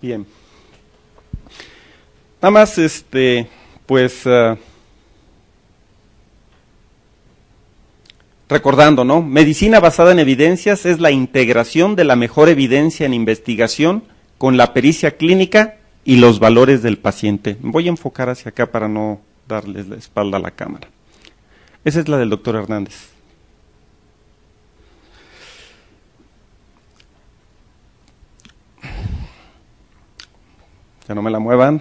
Bien. Nada más, pues, recordando, ¿no? Medicina basada en evidencias es la integración de la mejor evidencia en investigación con la pericia clínica y los valores del paciente. Me voy a enfocar hacia acá para no darles la espalda a la cámara. Esa es la del doctor Hernández. Ya no me la muevan.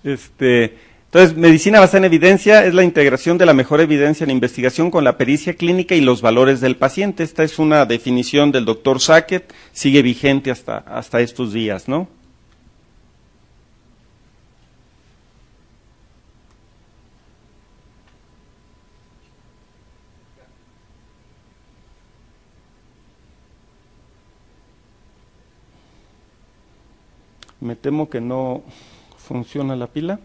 Entonces, medicina basada en evidencia es la integración de la mejor evidencia en investigación con la pericia clínica y los valores del paciente. Esta es una definición del doctor Sackett, sigue vigente hasta estos días, ¿no? Me temo que no funciona la pila.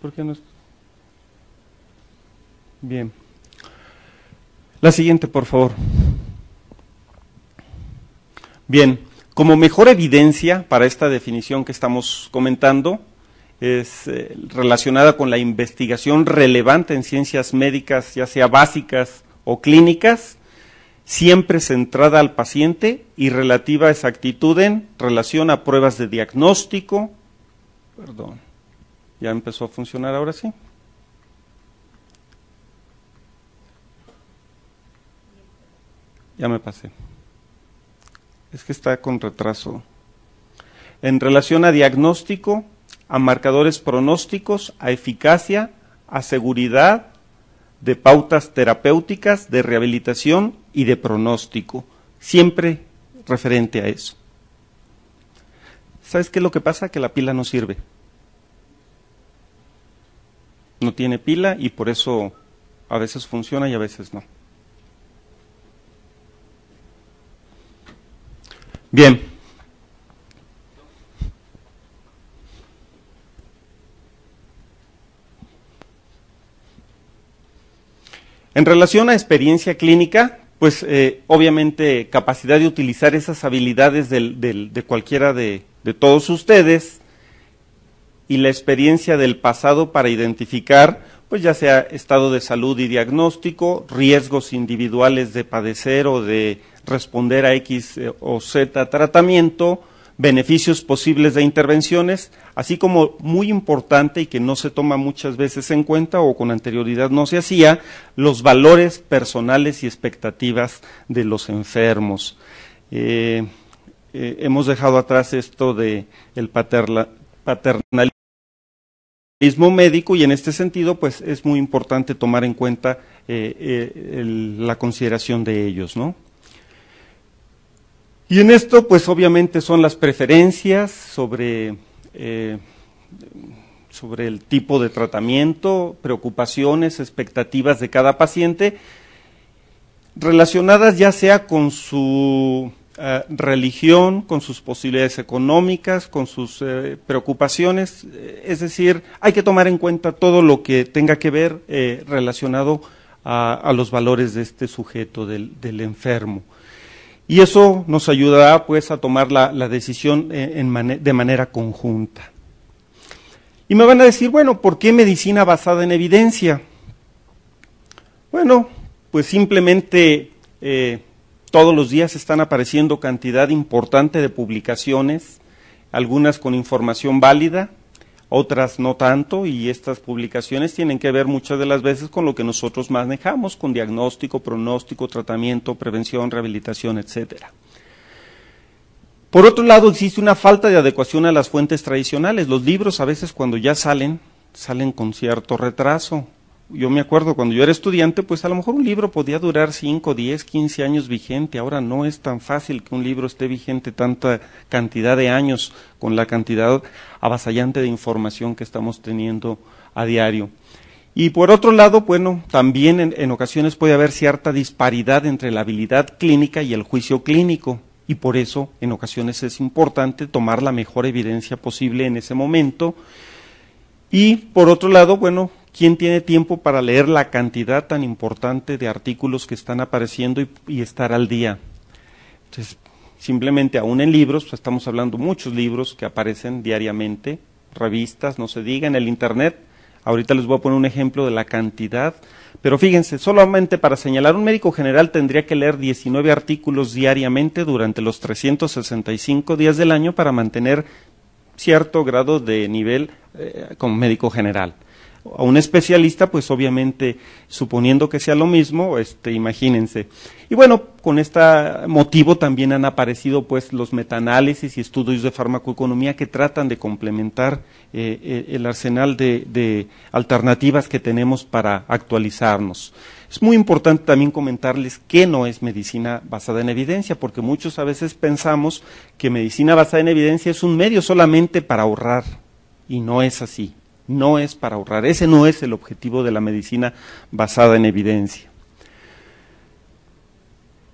¿Por qué no? Bien. La siguiente, por favor. Bien, como mejor evidencia para esta definición que estamos comentando, es relacionada con la investigación relevante en ciencias médicas, ya sea básicas o clínicas, siempre centrada al paciente y relativa a exactitud en relación a pruebas de diagnóstico. Perdón, ya empezó a funcionar ahora sí. Ya me pasé. Es que está con retraso. En relación a diagnóstico, a marcadores pronósticos, a eficacia, a seguridad, de pautas terapéuticas, de rehabilitación y de pronóstico, siempre referente a eso. ¿Sabes qué es lo que pasa? Que la pila no sirve. No tiene pila y por eso a veces funciona y a veces no. Bien. En relación a experiencia clínica, pues obviamente capacidad de utilizar esas habilidades de cualquiera de todos ustedes y la experiencia del pasado para identificar, pues ya sea estado de salud y diagnóstico, riesgos individuales de padecer o de responder a X o Z tratamiento, beneficios posibles de intervenciones, así como muy importante y que no se toma muchas veces en cuenta o con anterioridad no se hacía, los valores personales y expectativas de los enfermos. Hemos dejado atrás esto de el paternalismo médico y en este sentido pues es muy importante tomar en cuenta la consideración de ellos, ¿no? Y en esto, pues obviamente son las preferencias sobre el tipo de tratamiento, preocupaciones, expectativas de cada paciente, relacionadas ya sea con su religión, con sus posibilidades económicas, con sus preocupaciones, es decir, hay que tomar en cuenta todo lo que tenga que ver relacionado a los valores de este sujeto, del enfermo. Y eso nos ayudará pues a tomar la decisión de manera conjunta. Y me van a decir, bueno, ¿por qué medicina basada en evidencia? Bueno, pues simplemente todos los días están apareciendo cantidad importante de publicaciones, algunas con información válida, otras no tanto, y estas publicaciones tienen que ver muchas de las veces con lo que nosotros manejamos, con diagnóstico, pronóstico, tratamiento, prevención, rehabilitación, etcétera. Por otro lado, existe una falta de adecuación a las fuentes tradicionales. Los libros a veces cuando ya salen con cierto retraso. Yo me acuerdo cuando yo era estudiante, pues a lo mejor un libro podía durar 5, 10, 15 años vigente. Ahora no es tan fácil que un libro esté vigente tanta cantidad de años con la cantidad avasallante de información que estamos teniendo a diario. Y por otro lado, bueno, también en ocasiones puede haber cierta disparidad entre la habilidad clínica y el juicio clínico. y por eso en ocasiones es importante tomar la mejor evidencia posible en ese momento. Y por otro lado, bueno, ¿quién tiene tiempo para leer la cantidad tan importante de artículos que están apareciendo y estar al día? Entonces, simplemente aún en libros, pues estamos hablando muchos libros que aparecen diariamente, revistas, no se diga, en el Internet. Ahorita les voy a poner un ejemplo de la cantidad, pero fíjense, solamente para señalar, un médico general tendría que leer 19 artículos diariamente durante los 365 días del año para mantener cierto grado de nivel como médico general. A un especialista, pues obviamente, suponiendo que sea lo mismo, imagínense. Y bueno, con este motivo también han aparecido pues los metaanálisis y estudios de farmacoeconomía que tratan de complementar el arsenal de alternativas que tenemos para actualizarnos. Es muy importante también comentarles qué no es medicina basada en evidencia, porque muchos a veces pensamos que medicina basada en evidencia es un medio solamente para ahorrar, y no es así. No es para ahorrar, ese no es el objetivo de la medicina basada en evidencia.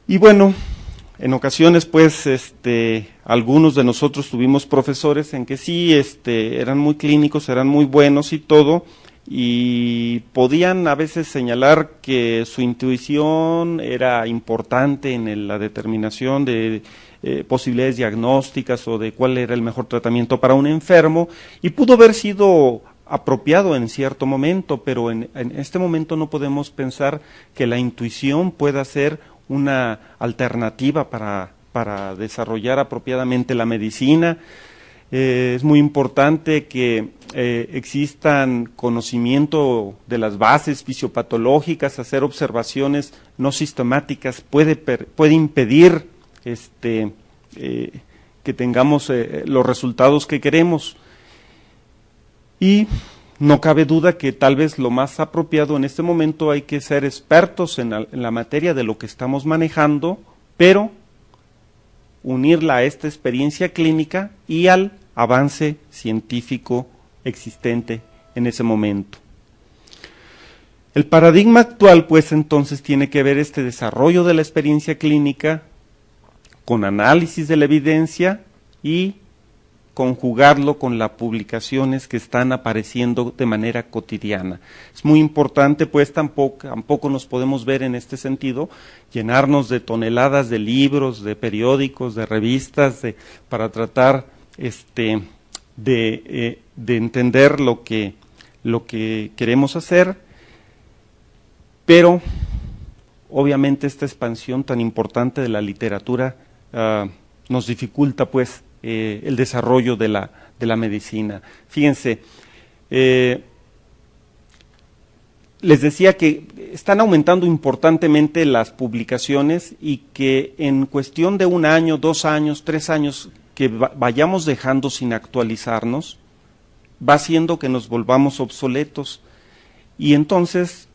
Y bueno, en ocasiones pues algunos de nosotros tuvimos profesores en que sí eran muy clínicos, eran muy buenos y todo, y podían a veces señalar que su intuición era importante en la determinación de posibilidades diagnósticas o de cuál era el mejor tratamiento para un enfermo, y pudo haber sido apropiado en cierto momento, pero en este momento no podemos pensar que la intuición pueda ser una alternativa para desarrollar apropiadamente la medicina. Es muy importante que existan conocimiento de las bases fisiopatológicas, hacer observaciones no sistemáticas puede impedir que tengamos los resultados que queremos. Y no cabe duda que tal vez lo más apropiado en este momento hay que ser expertos en la materia de lo que estamos manejando, pero unirla a esta experiencia clínica y al avance científico existente en ese momento. El paradigma actual, pues entonces, tiene que ver este desarrollo de la experiencia clínica con análisis de la evidencia y conjugarlo con las publicaciones que están apareciendo de manera cotidiana. Es muy importante, pues tampoco nos podemos ver en este sentido, llenarnos de toneladas de libros, de periódicos, de revistas, para tratar de entender lo que queremos hacer, pero obviamente esta expansión tan importante de la literatura nos dificulta pues el desarrollo de la medicina. Fíjense, les decía que están aumentando importantemente las publicaciones y que en cuestión de 1 año, 2 años, 3 años que vayamos dejando sin actualizarnos, va haciendo que nos volvamos obsoletos, y entonces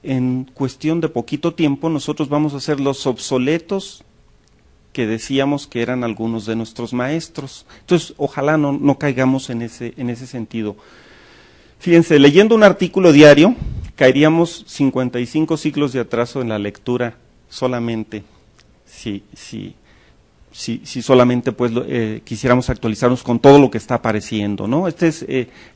en cuestión de poquito tiempo nosotros vamos a ser los obsoletos que decíamos que eran algunos de nuestros maestros. Entonces, ojalá no caigamos en ese sentido. Fíjense, leyendo un artículo diario, caeríamos 55 ciclos de atraso en la lectura solamente, si solamente pues quisiéramos actualizarnos con todo lo que está apareciendo, ¿no? Esta es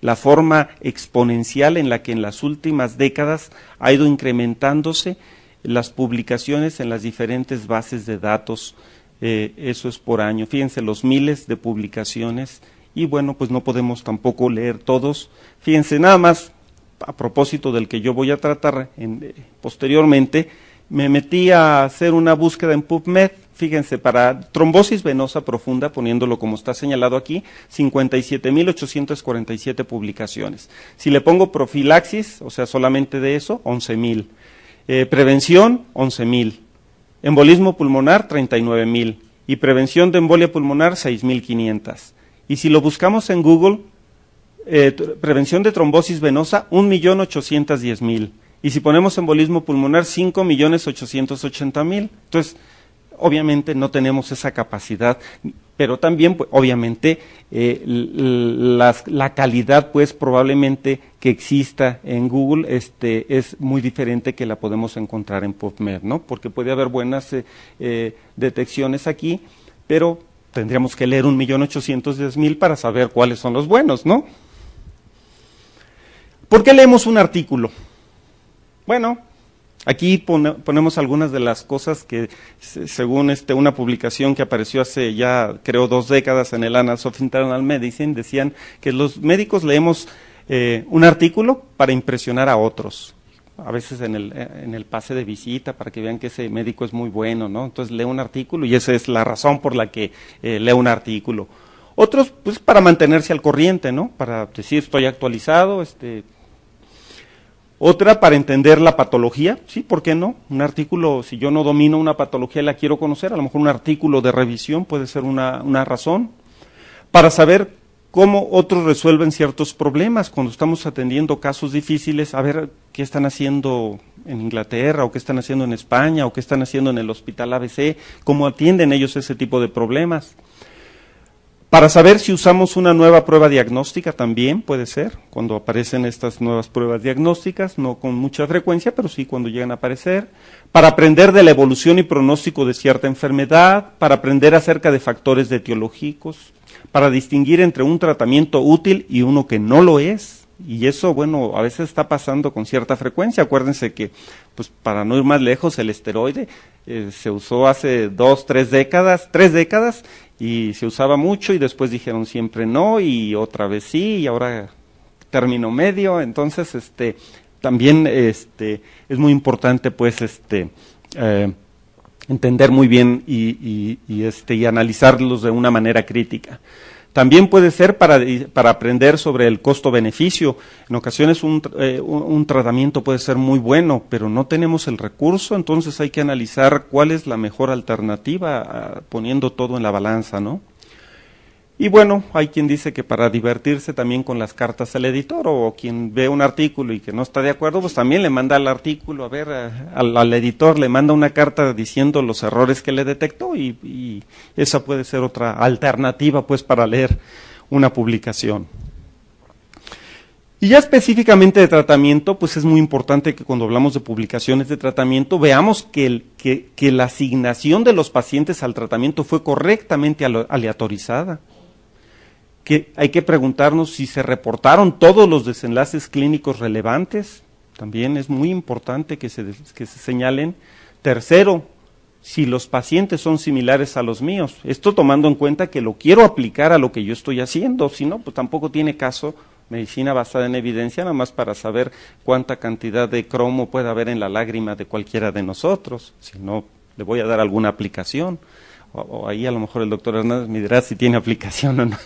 la forma exponencial en la que en las últimas décadas ha ido incrementándose las publicaciones en las diferentes bases de datos. Eso es por año. Fíjense los miles de publicaciones y bueno, pues no podemos tampoco leer todos. Fíjense, nada más a propósito del que yo voy a tratar posteriormente, me metí a hacer una búsqueda en PubMed. Fíjense, para trombosis venosa profunda, poniéndolo como está señalado aquí, 57.847 publicaciones. Si le pongo profilaxis, o sea, solamente de eso, 11.000. Prevención, 11.000. Embolismo pulmonar, 39.000. Y prevención de embolia pulmonar, 6.500. Y si lo buscamos en Google, prevención de trombosis venosa, 1.810.000. Y si ponemos embolismo pulmonar, 5.880.000. Entonces, obviamente no tenemos esa capacidad, pero también, pues, obviamente, la calidad, pues, probablemente que exista en Google es muy diferente que la podemos encontrar en PubMed, ¿no? Porque puede haber buenas detecciones aquí, pero tendríamos que leer 1.810.000 para saber cuáles son los buenos, ¿no? ¿Por qué leemos un artículo? Bueno, aquí ponemos algunas de las cosas que, según una publicación que apareció hace ya, creo, 2 décadas en el Annals of Internal Medicine, decían que los médicos leemos un artículo para impresionar a otros. A veces en el pase de visita, para que vean que ese médico es muy bueno, ¿no? Entonces lee un artículo y esa es la razón por la que lee un artículo. Otros, pues, para mantenerse al corriente, ¿no? Para decir, estoy actualizado, Otra, para entender la patología, sí, ¿por qué no? Un artículo, si yo no domino una patología y la quiero conocer, a lo mejor un artículo de revisión puede ser una razón. Para saber cómo otros resuelven ciertos problemas, cuando estamos atendiendo casos difíciles, a ver qué están haciendo en Inglaterra, o qué están haciendo en España, o qué están haciendo en el hospital ABC, cómo atienden ellos ese tipo de problemas. Para saber si usamos una nueva prueba diagnóstica también puede ser, cuando aparecen estas nuevas pruebas diagnósticas, no con mucha frecuencia, pero sí cuando llegan a aparecer. Para aprender de la evolución y pronóstico de cierta enfermedad, para aprender acerca de factores etiológicos, para distinguir entre un tratamiento útil y uno que no lo es. Y eso, bueno, a veces está pasando con cierta frecuencia. Acuérdense que, pues, para no ir más lejos, el esteroide se usó hace 2, 3 décadas, y se usaba mucho y después dijeron siempre no y otra vez sí y ahora término medio. Entonces, también es muy importante, pues, entender muy bien y analizarlos de una manera crítica. También puede ser para aprender sobre el costo-beneficio. En ocasiones un tratamiento puede ser muy bueno, pero no tenemos el recurso, entonces hay que analizar cuál es la mejor alternativa, poniendo todo en la balanza, ¿no? Y bueno, hay quien dice que para divertirse también con las cartas al editor, o quien ve un artículo y que no está de acuerdo, pues también le manda al artículo, al editor le manda una carta diciendo los errores que le detectó, y esa puede ser otra alternativa, pues, para leer una publicación. Y ya específicamente de tratamiento, pues es muy importante que cuando hablamos de publicaciones de tratamiento veamos que la asignación de los pacientes al tratamiento fue correctamente aleatorizada. Que hay que preguntarnos si se reportaron todos los desenlaces clínicos relevantes, también es muy importante que se señalen. Tercero, si los pacientes son similares a los míos, esto tomando en cuenta que lo quiero aplicar a lo que yo estoy haciendo, si no, pues tampoco tiene caso medicina basada en evidencia, nada más para saber cuánta cantidad de cromo puede haber en la lágrima de cualquiera de nosotros, si no, le voy a dar alguna aplicación. O ahí a lo mejor el doctor Hernández me dirá si tiene aplicación o no.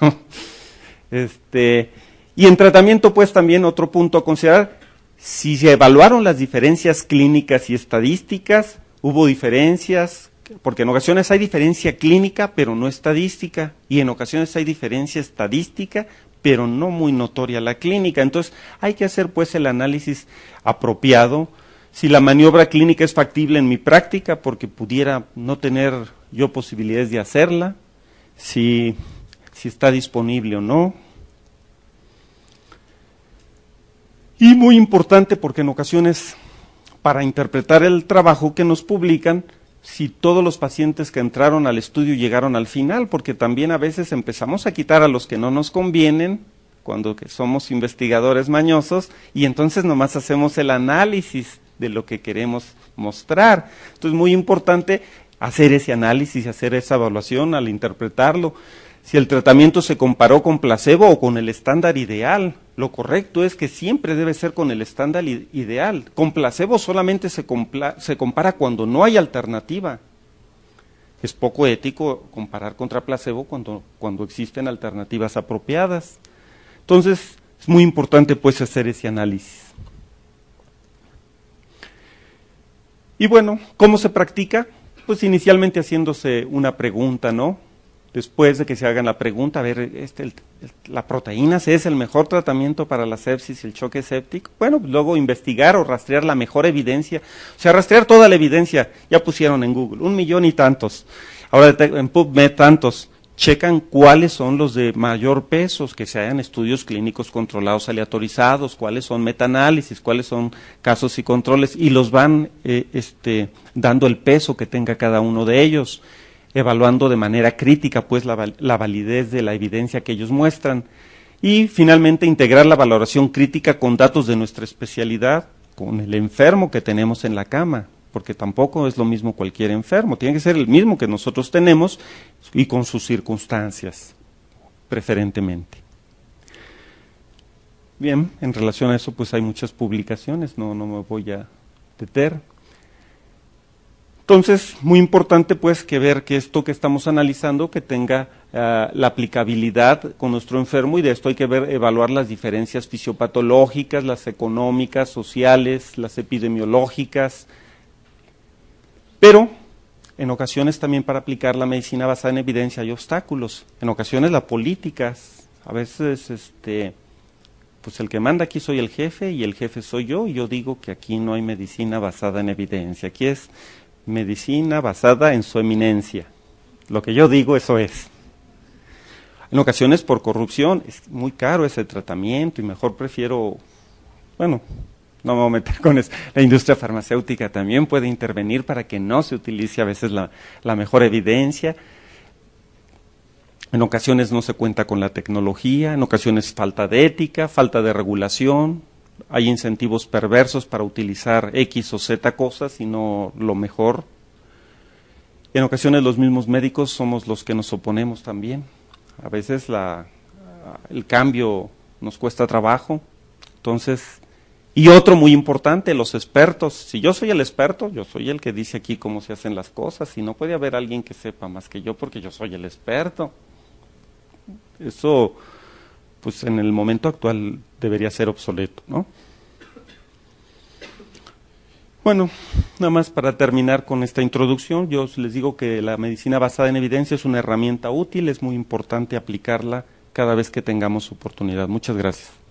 Y en tratamiento, pues, también otro punto a considerar, si se evaluaron las diferencias clínicas y estadísticas, hubo diferencias, porque en ocasiones hay diferencia clínica, pero no estadística, y en ocasiones hay diferencia estadística, pero no muy notoria la clínica. Entonces, hay que hacer, pues, el análisis apropiado. Si la maniobra clínica es factible en mi práctica, porque pudiera no tener yo posibilidades de hacerla, si está disponible o no. Y muy importante, porque en ocasiones, para interpretar el trabajo que nos publican, si todos los pacientes que entraron al estudio llegaron al final, porque también a veces empezamos a quitar a los que no nos convienen, cuando somos investigadores mañosos, y entonces nomás hacemos el análisis de lo que queremos mostrar. Entonces, muy importante hacer ese análisis, hacer esa evaluación al interpretarlo. Si el tratamiento se comparó con placebo o con el estándar ideal, lo correcto es que siempre debe ser con el estándar ideal. Con placebo solamente se compara cuando no hay alternativa. Es poco ético comparar contra placebo cuando existen alternativas apropiadas. Entonces, es muy importante, pues, hacer ese análisis. Y bueno, ¿cómo se practica? Pues inicialmente haciéndose una pregunta, ¿no? después de que se hagan la pregunta, a ver, la proteína C es el mejor tratamiento para la sepsis y el choque séptico. Bueno, pues luego investigar o rastrear la mejor evidencia, o sea, rastrear toda la evidencia. Ya pusieron en Google 1 millón y tantos, ahora en PubMed tantos. Checan cuáles son los de mayor peso, que se hagan estudios clínicos controlados aleatorizados, cuáles son metaanálisis, cuáles son casos y controles, y los van dando el peso que tenga cada uno de ellos, evaluando de manera crítica pues la validez de la evidencia que ellos muestran. Y finalmente integrar la valoración crítica con datos de nuestra especialidad, con el enfermo que tenemos en la cama, porque tampoco es lo mismo cualquier enfermo, tiene que ser el mismo que nosotros tenemos y con sus circunstancias, preferentemente. Bien, en relación a eso pues hay muchas publicaciones, no me voy a detener. Entonces, muy importante pues que ver que esto que estamos analizando que tenga la aplicabilidad con nuestro enfermo, y de esto hay que evaluar las diferencias fisiopatológicas, las económicas, sociales, las epidemiológicas, pero en ocasiones también para aplicar la medicina basada en evidencia hay obstáculos, en ocasiones las políticas, a veces pues el que manda aquí soy el jefe y el jefe soy yo, y yo digo que aquí no hay medicina basada en evidencia, aquí es medicina basada en su eminencia, lo que yo digo eso es. En ocasiones por corrupción, es muy caro ese tratamiento y mejor prefiero, bueno, no me voy a meter con eso. La industria farmacéutica también puede intervenir para que no se utilice a veces la mejor evidencia. En ocasiones no se cuenta con la tecnología, en ocasiones falta de ética, falta de regulación, hay incentivos perversos para utilizar X o Z cosas y no lo mejor. En ocasiones los mismos médicos somos los que nos oponemos también. A veces el cambio nos cuesta trabajo, entonces... Y otro muy importante, los expertos. Si yo soy el experto, yo soy el que dice aquí cómo se hacen las cosas, y no puede haber alguien que sepa más que yo porque yo soy el experto. Eso, pues en el momento actual debería ser obsoleto, ¿no? Bueno, nada más para terminar con esta introducción, yo les digo que la medicina basada en evidencia es una herramienta útil, es muy importante aplicarla cada vez que tengamos oportunidad. Muchas gracias.